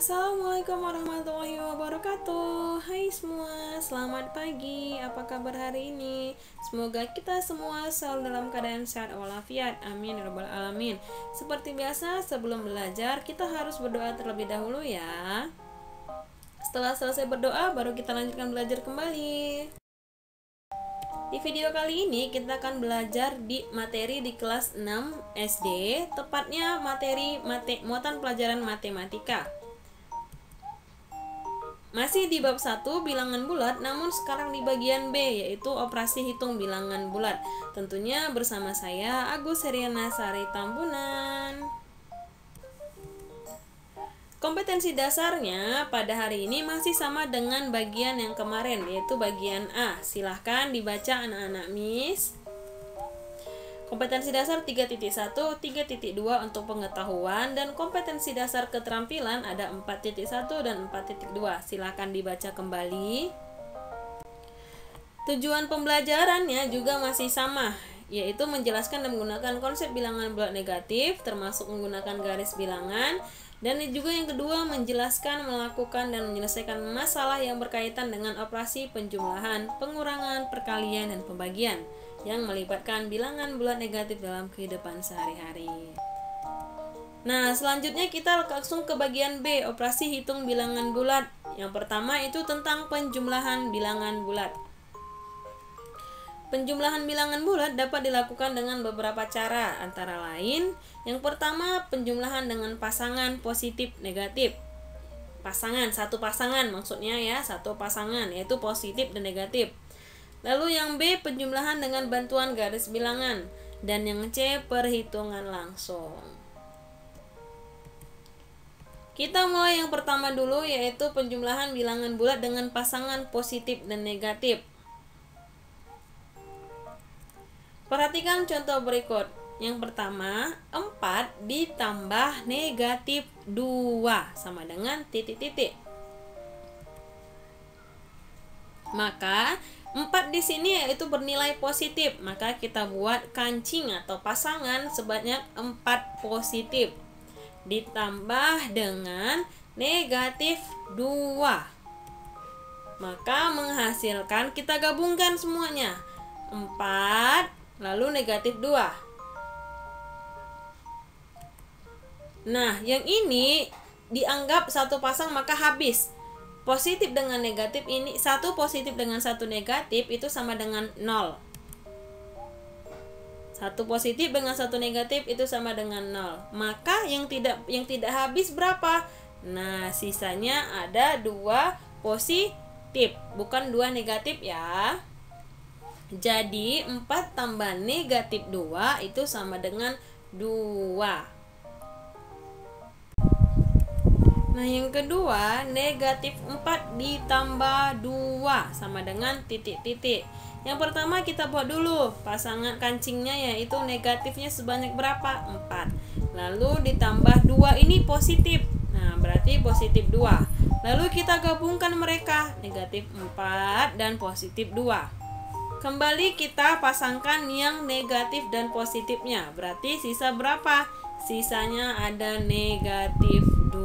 Assalamualaikum warahmatullahi wabarakatuh. Hai semua, selamat pagi. Apa kabar hari ini? Semoga kita semua selalu dalam keadaan sehat walafiat. Amin ya rabbal alamin. Seperti biasa, sebelum belajar kita harus berdoa terlebih dahulu ya. Setelah selesai berdoa, baru kita lanjutkan belajar kembali. Di video kali ini kita akan belajar di materi di kelas 6 SD, tepatnya materi muatan pelajaran matematika. Masih di bab 1 bilangan bulat, namun sekarang di bagian B, yaitu operasi hitung bilangan bulat. Tentunya bersama saya Agus Heriana Sari Tambunan. Kompetensi dasarnya pada hari ini masih sama dengan bagian yang kemarin, yaitu bagian A. Silahkan dibaca anak-anak Miss. Kompetensi dasar 3.1, 3.2 untuk pengetahuan, dan kompetensi dasar keterampilan ada 4.1 dan 4.2. Silakan dibaca kembali. Tujuan pembelajarannya juga masih sama, yaitu menjelaskan dan menggunakan konsep bilangan bulat negatif, termasuk menggunakan garis bilangan, dan juga yang kedua menjelaskan, melakukan, dan menyelesaikan masalah yang berkaitan dengan operasi penjumlahan, pengurangan, perkalian, dan pembagian yang melibatkan bilangan bulat negatif dalam kehidupan sehari-hari. Nah, selanjutnya kita langsung ke bagian B, operasi hitung bilangan bulat. Yang pertama itu tentang penjumlahan bilangan bulat. Penjumlahan bilangan bulat dapat dilakukan dengan beberapa cara, antara lain yang pertama penjumlahan dengan pasangan positif negatif. Satu pasangan maksudnya ya, satu pasangan yaitu positif dan negatif. Lalu yang B penjumlahan dengan bantuan garis bilangan, dan yang C perhitungan langsung. Kita mulai yang pertama dulu, yaitu penjumlahan bilangan bulat dengan pasangan positif dan negatif. Perhatikan contoh berikut. Yang pertama, 4 ditambah negatif 2 sama dengan titik-titik. Maka 4 di sini yaitu bernilai positif, maka kita buat kancing atau pasangan sebanyak 4 positif ditambah dengan negatif 2. Maka menghasilkan, kita gabungkan semuanya, 4 lalu negatif 2. Nah, yang ini dianggap satu pasang maka habis. Positif dengan negatif ini, satu positif dengan satu negatif itu sama dengan 0. Satu positif dengan satu negatif itu sama dengan 0. Maka yang tidak habis berapa? Nah, sisanya ada 2 positif, bukan 2 negatif ya. Jadi 4 tambah negatif 2 itu sama dengan 2. Nah, yang kedua, negatif 4 ditambah 2 sama dengan titik-titik. Yang pertama kita buat dulu pasangan kancingnya, yaitu negatifnya sebanyak berapa? 4. Lalu ditambah 2 ini positif. Nah, berarti positif 2. Lalu kita gabungkan mereka, negatif 4 dan positif 2. Kembali kita pasangkan yang negatif dan positifnya. Berarti sisa berapa? Sisanya ada negatif 2.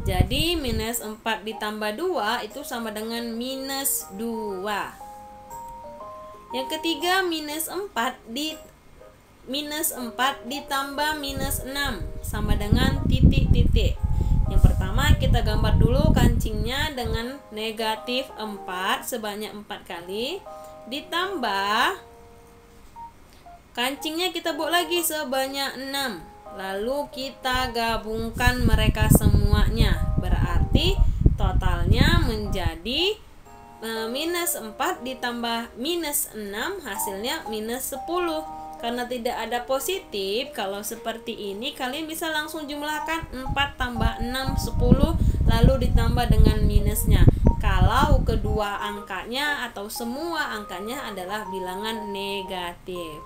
Jadi minus 4 ditambah 2 itu sama dengan minus 2. Yang ketiga, minus 4 ditambah minus 6 sama dengan titik-titik. Yang pertama kita gambar dulu kancingnya dengan negatif 4 sebanyak 4 kali, ditambah kancingnya kita buat lagi sebanyak 6. Lalu kita gabungkan mereka semuanya. Berarti totalnya menjadi minus 4 ditambah minus 6, hasilnya minus 10. Karena tidak ada positif, kalau seperti ini kalian bisa langsung jumlahkan 4 tambah 6, 10, lalu ditambah dengan minusnya. Kalau kedua angkanya atau semua angkanya adalah bilangan negatif.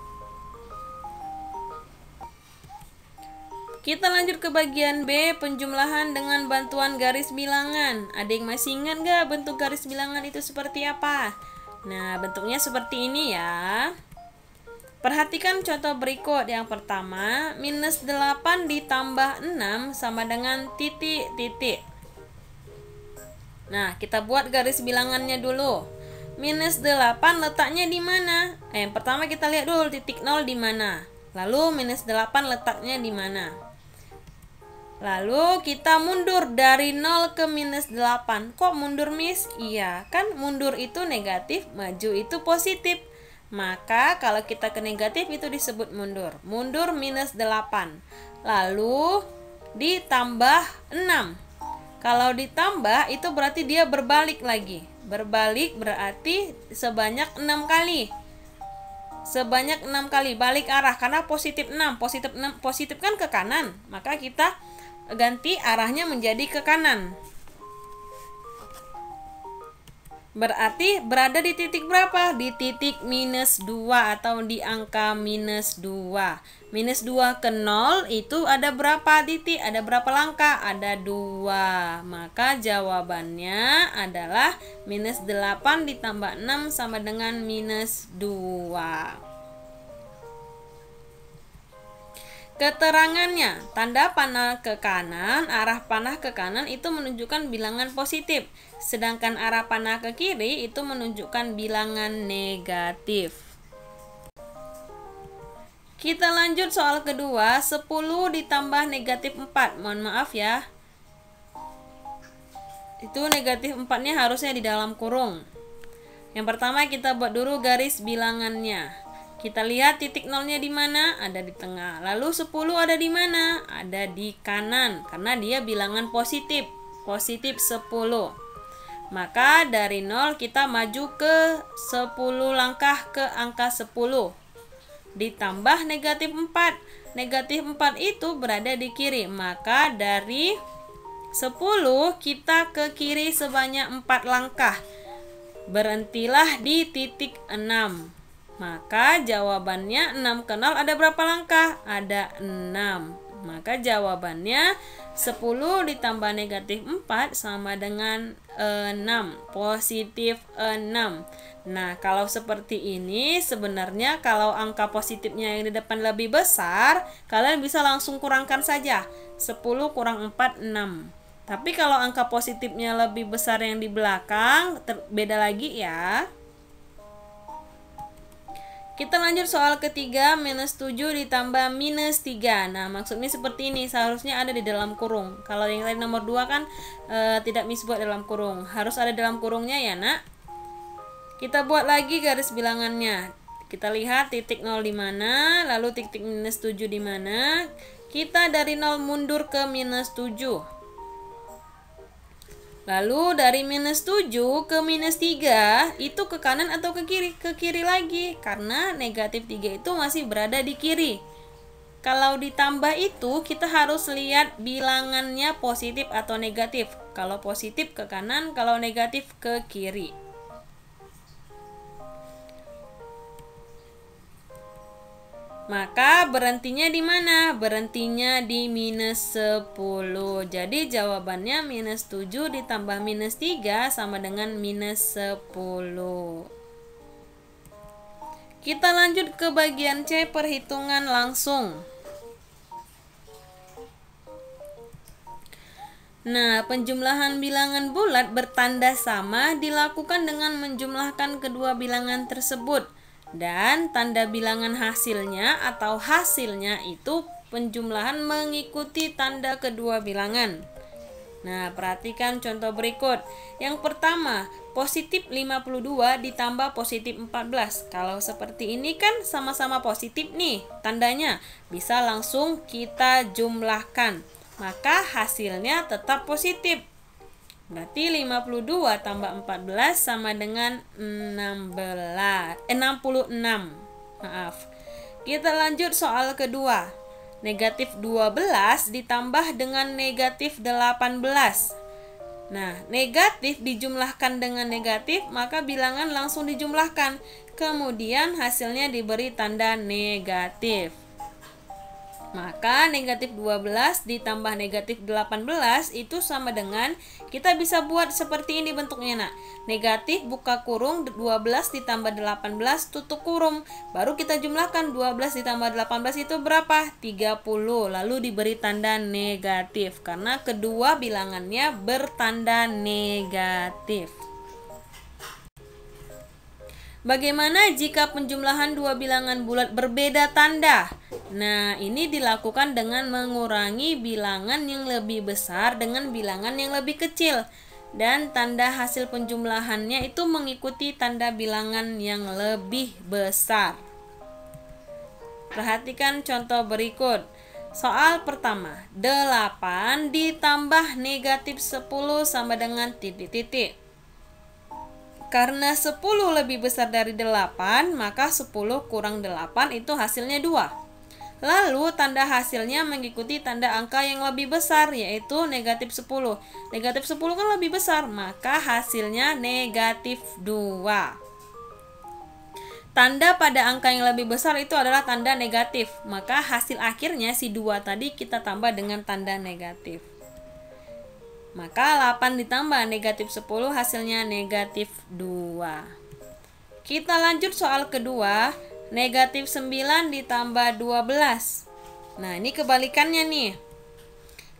Kita lanjut ke bagian B, penjumlahan dengan bantuan garis bilangan. Adik masih ingat gak bentuk garis bilangan itu seperti apa? Nah, bentuknya seperti ini ya. Perhatikan contoh berikut. Yang pertama, minus 8 ditambah 6 sama dengan titik-titik. Nah, kita buat garis bilangannya dulu. Minus 8 letaknya di mana? Yang pertama kita lihat dulu titik 0 di mana. Lalu minus 8 letaknya di mana? Lalu kita mundur dari 0 ke minus 8. Kok mundur, Miss? Iya, kan mundur itu negatif, maju itu positif. Maka kalau kita ke negatif itu disebut mundur. Mundur minus 8. Lalu ditambah 6. Kalau ditambah itu berarti dia berbalik lagi. Berbalik berarti sebanyak 6 kali. Sebanyak 6 kali balik arah karena positif 6. Positif kan ke kanan. Maka kita ganti arahnya menjadi ke kanan. Berarti berada di titik berapa? Di titik minus 2 atau di angka minus 2. Minus 2 ke 0 itu ada berapa titik? Ada berapa langkah? Ada 2. Maka jawabannya adalah minus 8 ditambah 6 sama dengan minus 2. Keterangannya, tanda panah ke kanan, arah panah ke kanan itu menunjukkan bilangan positif. Sedangkan arah panah ke kiri itu menunjukkan bilangan negatif. Kita lanjut soal kedua, 10 ditambah negatif 4. Mohon maaf ya. Itu negatif 4-nya harusnya di dalam kurung. Yang pertama kita buat dulu garis bilangannya. Kita lihat titik nolnya di mana? Ada di tengah. Lalu 10 ada di mana? Ada di kanan karena dia bilangan positif. Positif 10. Maka dari 0 kita maju ke 10 langkah ke angka 10. Ditambah negatif 4. Negatif 4 itu berada di kiri. Maka dari 10 kita ke kiri sebanyak 4 langkah. Berhentilah di titik 6. Maka jawabannya 6 ke 0 ada berapa langkah? Ada 6. Maka jawabannya 10 ditambah negatif 4 sama dengan 6. Positif 6. Nah, kalau seperti ini sebenarnya kalau angka positifnya yang di depan lebih besar, kalian bisa langsung kurangkan saja. 10 kurang 4, 6. Tapi kalau angka positifnya lebih besar yang di belakang, beda lagi ya. Kita lanjut soal ketiga, minus 7 ditambah minus 3. Nah, maksudnya seperti ini, seharusnya ada di dalam kurung. Kalau yang tadi nomor 2 kan tidak Miss buat dalam kurung. Harus ada dalam kurungnya ya, Nak. Kita buat lagi garis bilangannya. Kita lihat titik 0 di mana, lalu titik minus 7 di mana. Kita dari 0 mundur ke minus 7. Lalu dari minus 7 ke minus 3 itu ke kanan atau ke kiri? Ke kiri lagi karena negatif 3 itu masih berada di kiri. Kalau ditambah itu kita harus lihat bilangannya positif atau negatif. Kalau positif ke kanan, kalau negatif ke kiri. Maka berhentinya di mana? Berhentinya di minus 10. Jadi jawabannya minus 7 ditambah minus 3 sama dengan minus 10. Kita lanjut ke bagian C, perhitungan langsung. Nah, penjumlahan bilangan bulat bertanda sama dilakukan dengan menjumlahkan kedua bilangan tersebut. Dan tanda bilangan hasilnya atau hasilnya itu penjumlahan mengikuti tanda kedua bilangan. Nah, perhatikan contoh berikut. Yang pertama, positif 52 ditambah positif 14. Kalau seperti ini kan sama-sama positif nih tandanya. Bisa langsung kita jumlahkan. Maka hasilnya tetap positif. Berarti 52 tambah 14 sama dengan 66. Maaf. Kita lanjut soal kedua. Negatif 12 ditambah dengan negatif 18. Nah, negatif dijumlahkan dengan negatif, maka bilangan langsung dijumlahkan. Kemudian hasilnya diberi tanda negatif. Maka negatif 12 ditambah negatif 18 itu sama dengan, kita bisa buat seperti ini bentuknya nak. Negatif buka kurung 12 ditambah 18 tutup kurung. Baru kita jumlahkan 12 ditambah 18 itu berapa? 30. Lalu diberi tanda negatif karena kedua bilangannya bertanda negatif. Bagaimana jika penjumlahan dua bilangan bulat berbeda tanda? Nah, ini dilakukan dengan mengurangi bilangan yang lebih besar dengan bilangan yang lebih kecil. Dan tanda hasil penjumlahannya itu mengikuti tanda bilangan yang lebih besar. Perhatikan contoh berikut. Soal pertama, 8 ditambah negatif 10 sama dengan titik-titik. Karena 10 lebih besar dari 8, maka 10 kurang 8 itu hasilnya 2. Lalu tanda hasilnya mengikuti tanda angka yang lebih besar, yaitu negatif 10. Negatif 10 kan lebih besar, maka hasilnya negatif 2. Tanda pada angka yang lebih besar itu adalah tanda negatif, maka hasil akhirnya si 2 tadi kita tambah dengan tanda negatif. Maka 8 ditambah negatif 10 hasilnya negatif 2. Kita lanjut soal kedua. Negatif 9 ditambah 12. Nah, ini kebalikannya nih.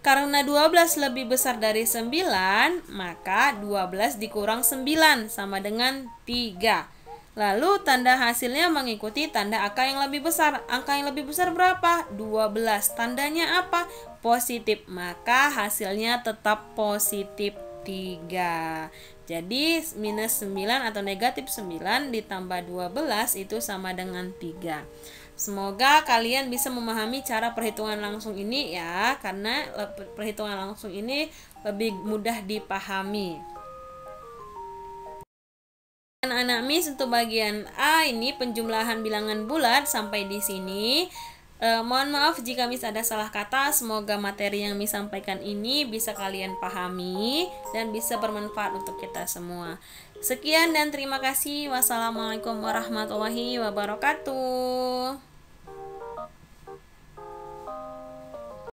Karena 12 lebih besar dari 9, maka 12 dikurang 9 sama dengan 3. Lalu tanda hasilnya mengikuti tanda angka yang lebih besar. Angka yang lebih besar berapa? 12. Tandanya apa? Positif. Maka hasilnya tetap positif 3. Jadi minus 9 atau negatif 9 ditambah 12 itu sama dengan 3. Semoga kalian bisa memahami cara perhitungan langsung ini ya, karena perhitungan langsung ini lebih mudah dipahami. Anak-anak Miss untuk bagian A ini penjumlahan bilangan bulat sampai di sini. Mohon maaf jika Miss ada salah kata. Semoga materi yang Miss sampaikan ini bisa kalian pahami dan bisa bermanfaat untuk kita semua. Sekian dan terima kasih. Wassalamualaikum warahmatullahi wabarakatuh.